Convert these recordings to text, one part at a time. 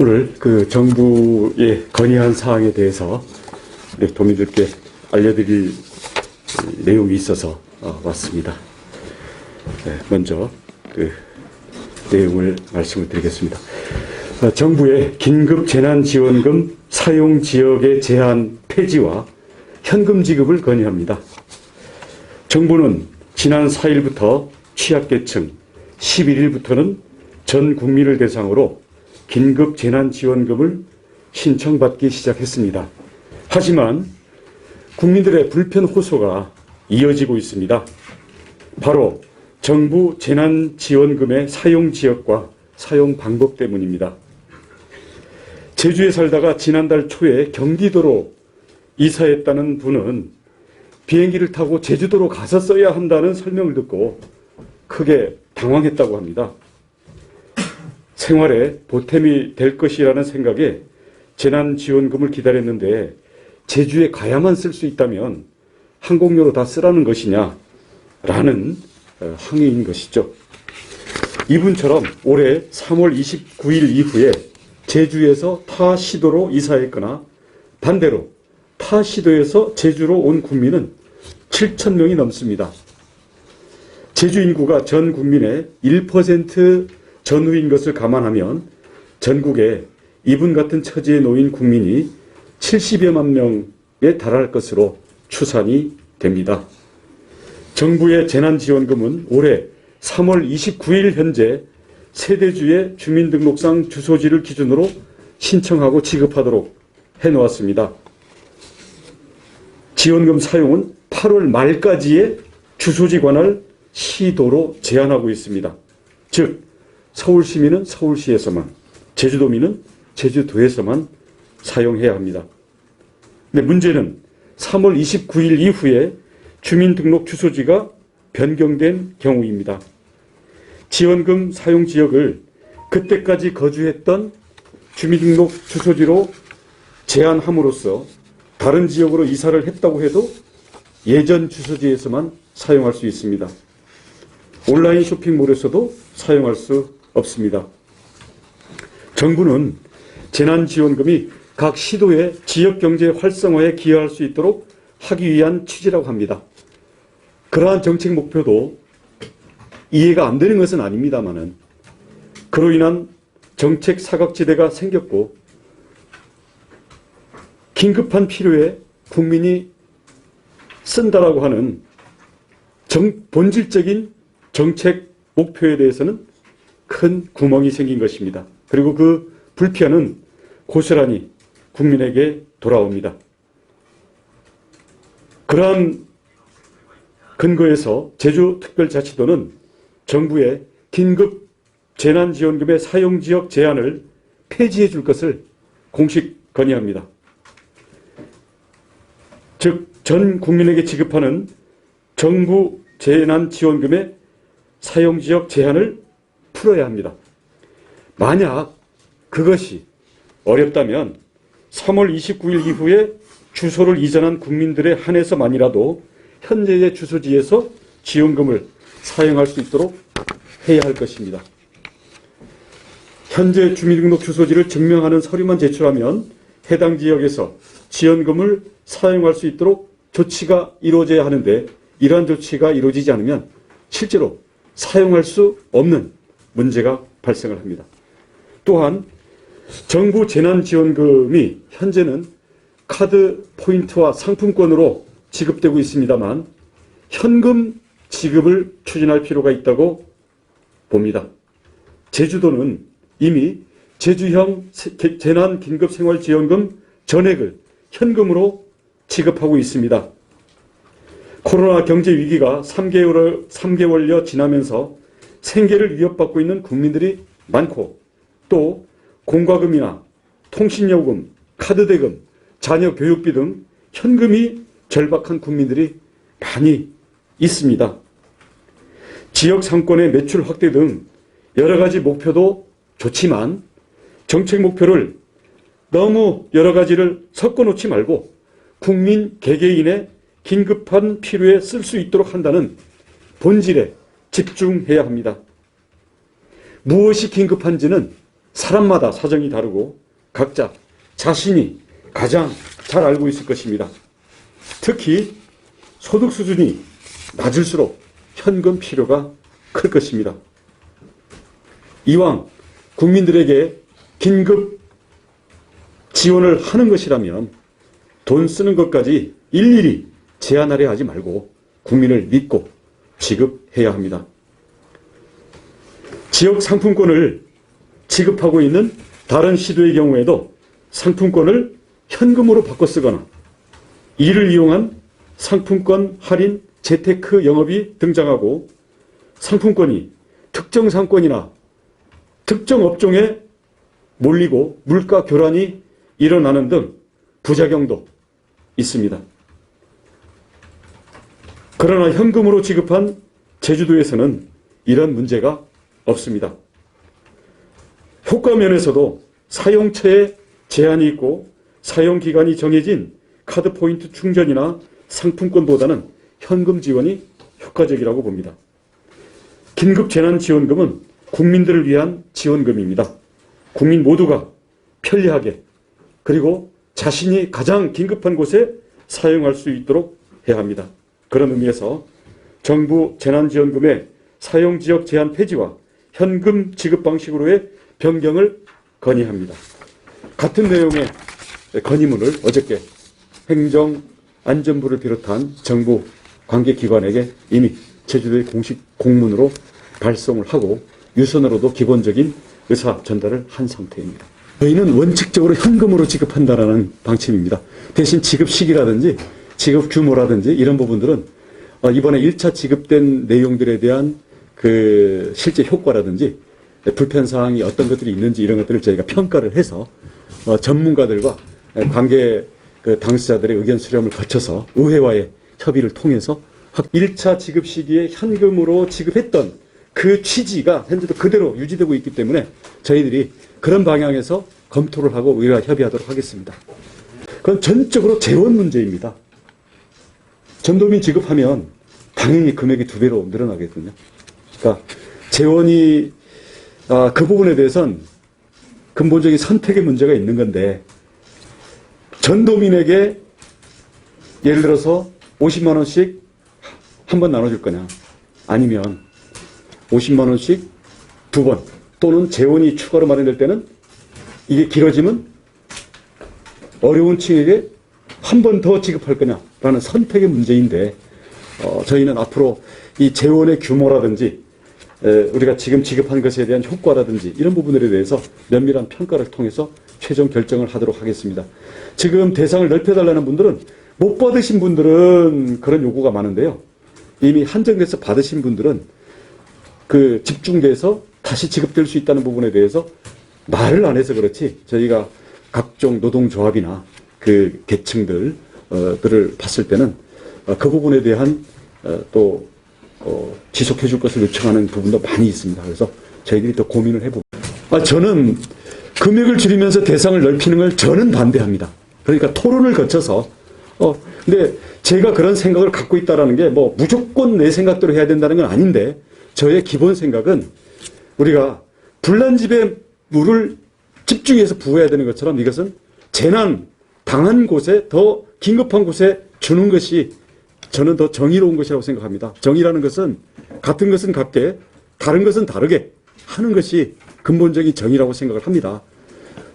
오늘 그 정부의 건의한 사항에 대해서 우리 도민들께 알려드릴 내용이 있어서 왔습니다. 먼저 그 내용을 말씀을 드리겠습니다. 정부의 긴급재난지원금 사용지역의 제한 폐지와 현금 지급을 건의합니다. 정부는 지난 4일부터 취약계층, 11일부터는 전 국민을 대상으로 긴급재난지원금을 신청받기 시작했습니다. 하지만 국민들의 불편 호소가 이어지고 있습니다. 바로 정부 재난지원금의 사용지역과 사용 방법 때문입니다. 제주에 살다가 지난달 초에 경기도로 이사했다는 분은 비행기를 타고 제주도로 가서 써야 한다는 설명을 듣고 크게 당황했다고 합니다. 생활에 보탬이 될 것이라는 생각에 재난지원금을 기다렸는데 제주에 가야만 쓸 수 있다면 항공료로 다 쓰라는 것이냐라는 항의인 것이죠. 이분처럼 올해 3월 29일 이후에 제주에서 타 시도로 이사했거나 반대로 타 시도에서 제주로 온 국민은 7,000명이 넘습니다. 제주 인구가 전 국민의 1% 전후인 것을 감안하면 전국에 이분 같은 처지에 놓인 국민이 70여만 명에 달할 것으로 추산이 됩니다. 정부의 재난지원금은 올해 3월 29일 현재 세대주의 주민등록상 주소지를 기준으로 신청하고 지급하도록 해놓았습니다. 지원금 사용은 8월 말까지의 주소지 관할 시도로 제한하고 있습니다. 즉 서울시민은 서울시에서만, 제주도민은 제주도에서만 사용해야 합니다. 근데 문제는 3월 29일 이후에 주민등록 주소지가 변경된 경우입니다. 지원금 사용 지역을 그때까지 거주했던 주민등록 주소지로 제한함으로써 다른 지역으로 이사를 했다고 해도 예전 주소지에서만 사용할 수 있습니다. 온라인 쇼핑몰에서도 사용할 수 없습니다. 정부는 재난지원금이 각 시도의 지역경제 활성화에 기여할 수 있도록 하기 위한 취지라고 합니다. 그러한 정책 목표도 이해가 안 되는 것은 아닙니다만은 그로 인한 정책 사각지대가 생겼고 긴급한 필요에 국민이 쓴다라고 하는 본질적인 정책 목표에 대해서는 큰 구멍이 생긴 것입니다. 그리고 그 불편은 고스란히 국민에게 돌아옵니다. 그러한 근거에서 제주특별자치도는 정부의 긴급 재난지원금의 사용지역 제한을 폐지해 줄 것을 공식 건의합니다. 즉, 전 국민에게 지급하는 정부 재난지원금의 사용지역 제한을 풀어야 합니다. 만약 그것이 어렵다면 3월 29일 이후에 주소를 이전한 국민들에 한해서만이라도 현재의 주소지에서 지원금을 사용할 수 있도록 해야 할 것입니다. 현재 주민등록 주소지를 증명하는 서류만 제출하면 해당 지역에서 지원금을 사용할 수 있도록 조치가 이루어져야 하는데 이러한 조치가 이루어지지 않으면 실제로 사용할 수 없는 문제가 발생을 합니다. 또한 정부 재난지원금이 현재는 카드 포인트와 상품권으로 지급되고 있습니다만 현금 지급을 추진할 필요가 있다고 봅니다. 제주도는 이미 제주형 재난긴급생활지원금 전액을 현금으로 지급하고 있습니다. 코로나 경제 위기가 3개월여 지나면서 생계를 위협받고 있는 국민들이 많고 또 공과금이나 통신요금, 카드대금, 자녀 교육비 등 현금이 절박한 국민들이 많이 있습니다. 지역 상권의 매출 확대 등 여러 가지 목표도 좋지만 정책 목표를 너무 여러 가지를 섞어놓지 말고 국민 개개인의 긴급한 필요에 쓸 수 있도록 한다는 본질에 집중해야 합니다. 무엇이 긴급한지는 사람마다 사정이 다르고 각자 자신이 가장 잘 알고 있을 것입니다. 특히 소득 수준이 낮을수록 현금 필요가 클 것입니다. 이왕 국민들에게 긴급 지원을 하는 것이라면 돈 쓰는 것까지 일일이 제한하려 하지 말고 국민을 믿고 지급해야 합니다. 지역 상품권을 지급하고 있는 다른 시도의 경우에도 상품권을 현금으로 바꿔 쓰거나 이를 이용한 상품권 할인 재테크 영업이 등장하고 상품권이 특정 상권이나 특정 업종에 몰리고 물가 교란이 일어나는 등 부작용도 있습니다. 그러나 현금으로 지급한 제주도에서는 이런 문제가 없습니다. 효과 면에서도 사용처에 제한이 있고 사용기간이 정해진 카드 포인트 충전이나 상품권보다는 현금 지원이 효과적이라고 봅니다. 긴급재난지원금은 국민들을 위한 지원금입니다. 국민 모두가 편리하게 그리고 자신이 가장 긴급한 곳에 사용할 수 있도록 해야 합니다. 그런 의미에서 정부 재난지원금의 사용지역 제한 폐지와 현금 지급 방식으로의 변경을 건의합니다. 같은 내용의 건의문을 어저께 행정안전부를 비롯한 정부 관계기관에게 이미 제주도의 공식 공문으로 발송을 하고 유선으로도 기본적인 의사 전달을 한 상태입니다. 저희는 원칙적으로 현금으로 지급한다라는 방침입니다. 대신 지급 시기라든지 지급 규모라든지 이런 부분들은 이번에 1차 지급된 내용들에 대한 그 실제 효과라든지 불편사항이 어떤 것들이 있는지 이런 것들을 저희가 평가를 해서 전문가들과 관계 그 당사자들의 의견 수렴을 거쳐서 의회와의 협의를 통해서 1차 지급 시기에 현금으로 지급했던 그 취지가 현재도 그대로 유지되고 있기 때문에 저희들이 그런 방향에서 검토를 하고 의회와 협의하도록 하겠습니다. 그건 전적으로 재원 문제입니다. 전도민 지급하면 당연히 금액이 2배로 늘어나거든요. 그러니까 재원이 그 부분에 대해서는 근본적인 선택의 문제가 있는 건데 전도민에게 예를 들어서 50만 원씩 한 번 나눠줄 거냐 아니면 50만 원씩 2번 또는 재원이 추가로 마련될 때는 이게 길어지면 어려운 층에게 한 번 더 지급할 거냐라는 선택의 문제인데 저희는 앞으로 이 재원의 규모라든지 우리가 지금 지급한 것에 대한 효과라든지 이런 부분들에 대해서 면밀한 평가를 통해서 최종 결정을 하도록 하겠습니다. 지금 대상을 넓혀달라는 분들은 못 받으신 분들은 그런 요구가 많은데요. 이미 한정돼서 받으신 분들은 그 집중돼서 다시 지급될 수 있다는 부분에 대해서 말을 안 해서 그렇지 저희가 각종 노동조합이나 그 계층들을 봤을 때는 그 부분에 대한 또 지속해 줄 것을 요청하는 부분도 많이 있습니다. 그래서 저희들이 더 고민을 해봅니다. 저는 금액을 줄이면서 대상을 넓히는 걸 저는 반대합니다. 그러니까 토론을 거쳐서 근데 제가 그런 생각을 갖고 있다는 게 뭐 무조건 내 생각대로 해야 된다는 건 아닌데 저의 기본 생각은 우리가 불난집에 물을 집중해서 부어야 되는 것처럼 이것은 재난 당한 곳에 더 긴급한 곳에 주는 것이 저는 더 정의로운 것이라고 생각합니다. 정의라는 것은 같은 것은 같게 다른 것은 다르게 하는 것이 근본적인 정의라고 생각을 합니다.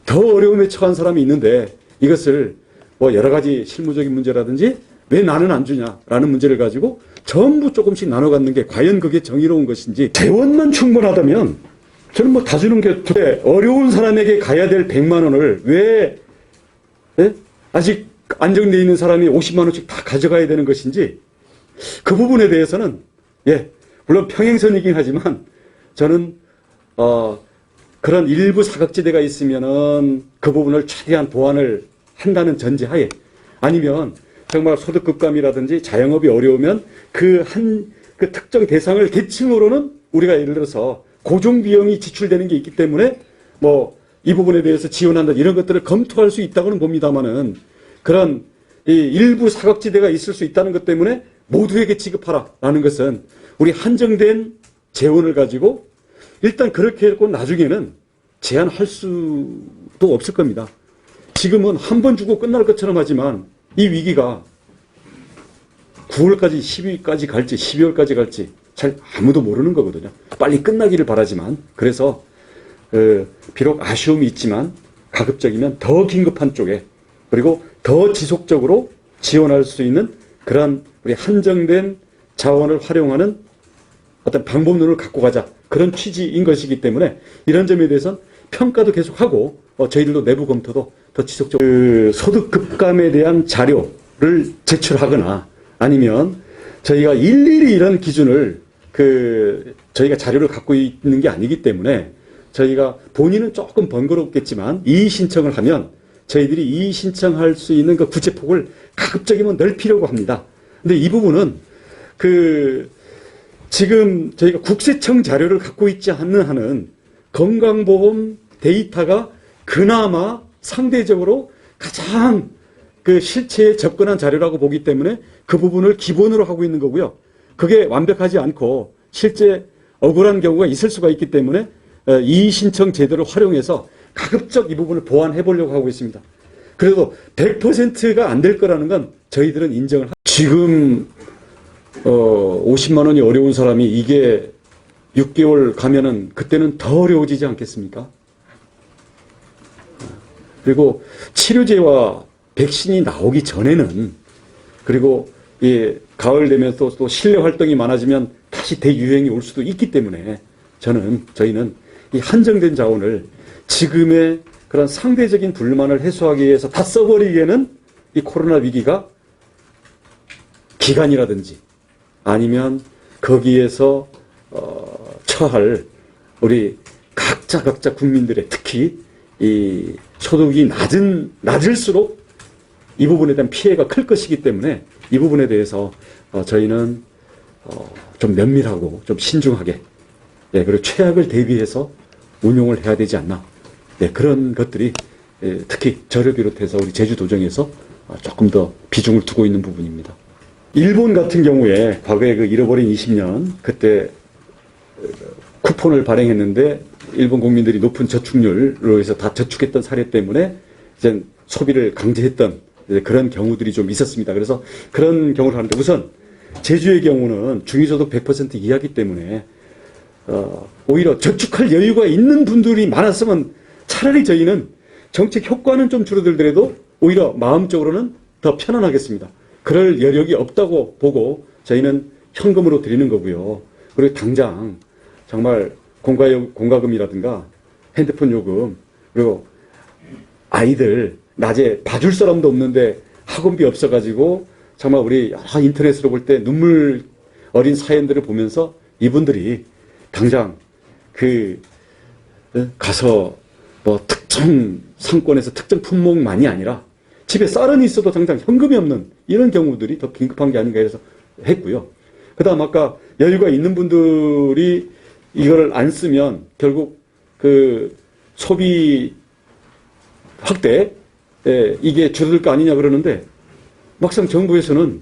더 어려움에 처한 사람이 있는데 이것을 뭐 여러 가지 실무적인 문제라든지 왜 나는 안 주냐라는 문제를 가지고 전부 조금씩 나눠 갖는 게 과연 그게 정의로운 것인지 재원만 충분하다면 저는 뭐 다 주는 게 어려운 사람에게 가야 될 100만 원을 왜 아직 안정되어 있는 사람이 50만 원씩 다 가져가야 되는 것인지 그 부분에 대해서는 물론 평행선이긴 하지만 저는 그런 일부 사각지대가 있으면은 그 부분을 최대한 보완을 한다는 전제하에 아니면 정말 소득 급감이라든지 자영업이 어려우면 그 특정 대상을 대칭으로는 우리가 예를 들어서 고정비용이 지출되는 게 있기 때문에 뭐 이 부분에 대해서 지원한다 이런 것들을 검토할 수 있다고는 봅니다만은 그런 이 일부 사각지대가 있을 수 있다는 것 때문에 모두에게 지급하라라는 것은 우리 한정된 재원을 가지고 일단 그렇게 했고 나중에는 제한할 수도 없을 겁니다. 지금은 한 번 주고 끝날 것처럼 하지만 이 위기가 9월까지 10위까지 갈지 12월까지 갈지 잘 아무도 모르는 거거든요. 빨리 끝나기를 바라지만 그래서 비록 아쉬움이 있지만 가급적이면 더 긴급한 쪽에 그리고 더 지속적으로 지원할 수 있는 그러한 우리 한정된 자원을 활용하는 어떤 방법론을 갖고 가자 그런 취지인 것이기 때문에 이런 점에 대해서는 평가도 계속하고 저희들도 내부 검토도 더 지속적으로 소득 급감에 대한 자료를 제출하거나 아니면 저희가 일일이 이런 기준을 저희가 자료를 갖고 있는 게 아니기 때문에 저희가 본인은 조금 번거롭겠지만 이의 신청을 하면 저희들이 이의 신청할 수 있는 그 구체폭을 가급적이면 넓히려고 합니다. 근데 이 부분은 지금 저희가 국세청 자료를 갖고 있지 않는 한은 건강보험 데이터가 그나마 상대적으로 가장 실체에 접근한 자료라고 보기 때문에 그 부분을 기본으로 하고 있는 거고요. 그게 완벽하지 않고 실제 억울한 경우가 있을 수가 있기 때문에 이의 신청 제도를 활용해서 가급적 이 부분을 보완해 보려고 하고 있습니다. 그래도 100%가 안 될 거라는 건 저희들은 인정을 지금 50만 원이 어려운 사람이 이게 6개월 가면은 그때는 더 어려워지지 않겠습니까? 그리고 치료제와 백신이 나오기 전에는 그리고 가을 되면 또 실내 활동이 많아지면 다시 대유행이 올 수도 있기 때문에 저희는 이 한정된 자원을 지금의 그런 상대적인 불만을 해소하기 위해서 다 써버리기에는 이 코로나 위기가 기간이라든지 아니면 거기에서 처할 우리 각자 국민들의 특히 이 소득이 낮을수록 이 부분에 대한 피해가 클 것이기 때문에 이 부분에 대해서 저희는 좀 면밀하고 좀 신중하게 그리고 최악을 대비해서 운용을 해야 되지 않나 그런 것들이 특히 저를 비롯해서 우리 제주도정에서 조금 더 비중을 두고 있는 부분입니다. 일본 같은 경우에 과거에 잃어버린 20년 그때 쿠폰을 발행했는데 일본 국민들이 높은 저축률로 해서 다 저축했던 사례 때문에 이제 소비를 강제했던 그런 경우들이 좀 있었습니다. 그래서 그런 경우를 하는데 우선 제주의 경우는 중위소득 100% 이하기 때문에 오히려 저축할 여유가 있는 분들이 많았으면 차라리 저희는 정책 효과는 좀 줄어들더라도 오히려 마음적으로는 더 편안하겠습니다. 그럴 여력이 없다고 보고 저희는 현금으로 드리는 거고요. 그리고 당장 정말 공과금이라든가 핸드폰 요금 그리고 아이들 낮에 봐줄 사람도 없는데 학원비 없어가지고 정말 우리 인터넷으로 볼 때 눈물 어린 사연들을 보면서 이분들이 당장 가서 뭐 특정 상권에서 특정 품목만이 아니라 집에 쌀은 있어도 당장 현금이 없는 이런 경우들이 더 긴급한 게 아닌가 해서 했고요. 그 다음 아까 여유가 있는 분들이 이거를 안 쓰면 결국 소비 확대 이게 줄어들 거 아니냐 그러는데 막상 정부에서는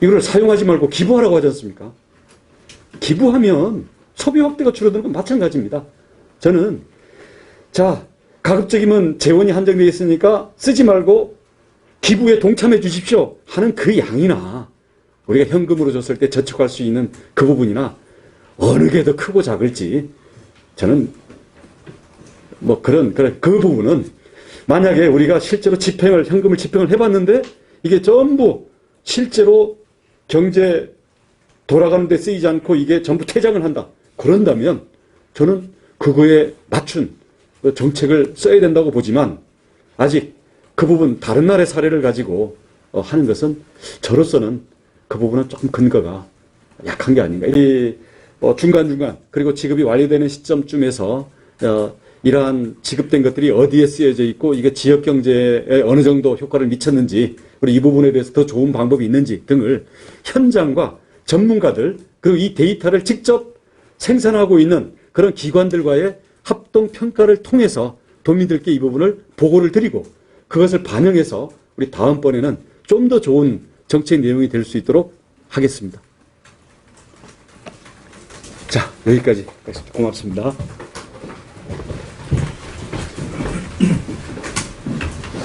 이걸 사용하지 말고 기부하라고 하지 않습니까? 기부하면 소비 확대가 줄어드는 건 마찬가지입니다. 저는 가급적이면 재원이 한정되어 있으니까 쓰지 말고 기부에 동참해 주십시오 하는 그 양이나 우리가 현금으로 줬을 때 저축할 수 있는 그 부분이나 어느 게 더 크고 작을지 저는 그 부분은 만약에 우리가 실제로 현금을 집행을 해봤는데 이게 전부 실제로 경제 돌아가는 데 쓰이지 않고 이게 전부 퇴장을 한다. 그런다면 저는 그거에 맞춘 정책을 써야 된다고 보지만 아직 그 부분 다른 나라의 사례를 가지고 하는 것은 저로서는 그 부분은 조금 근거가 약한 게 아닌가. 중간중간 그리고 지급이 완료되는 시점쯤에서 이러한 지급된 것들이 어디에 쓰여져 있고 이게 지역경제에 어느 정도 효과를 미쳤는지 그리고 이 부분에 대해서 더 좋은 방법이 있는지 등을 현장과 전문가들 그리고 이 데이터를 직접 생산하고 있는 그런 기관들과의 합동평가를 통해서 도민들께 이 부분을 보고를 드리고 그것을 반영해서 우리 다음번에는 좀 더 좋은 정책 내용이 될 수 있도록 하겠습니다. 자, 여기까지 고맙습니다.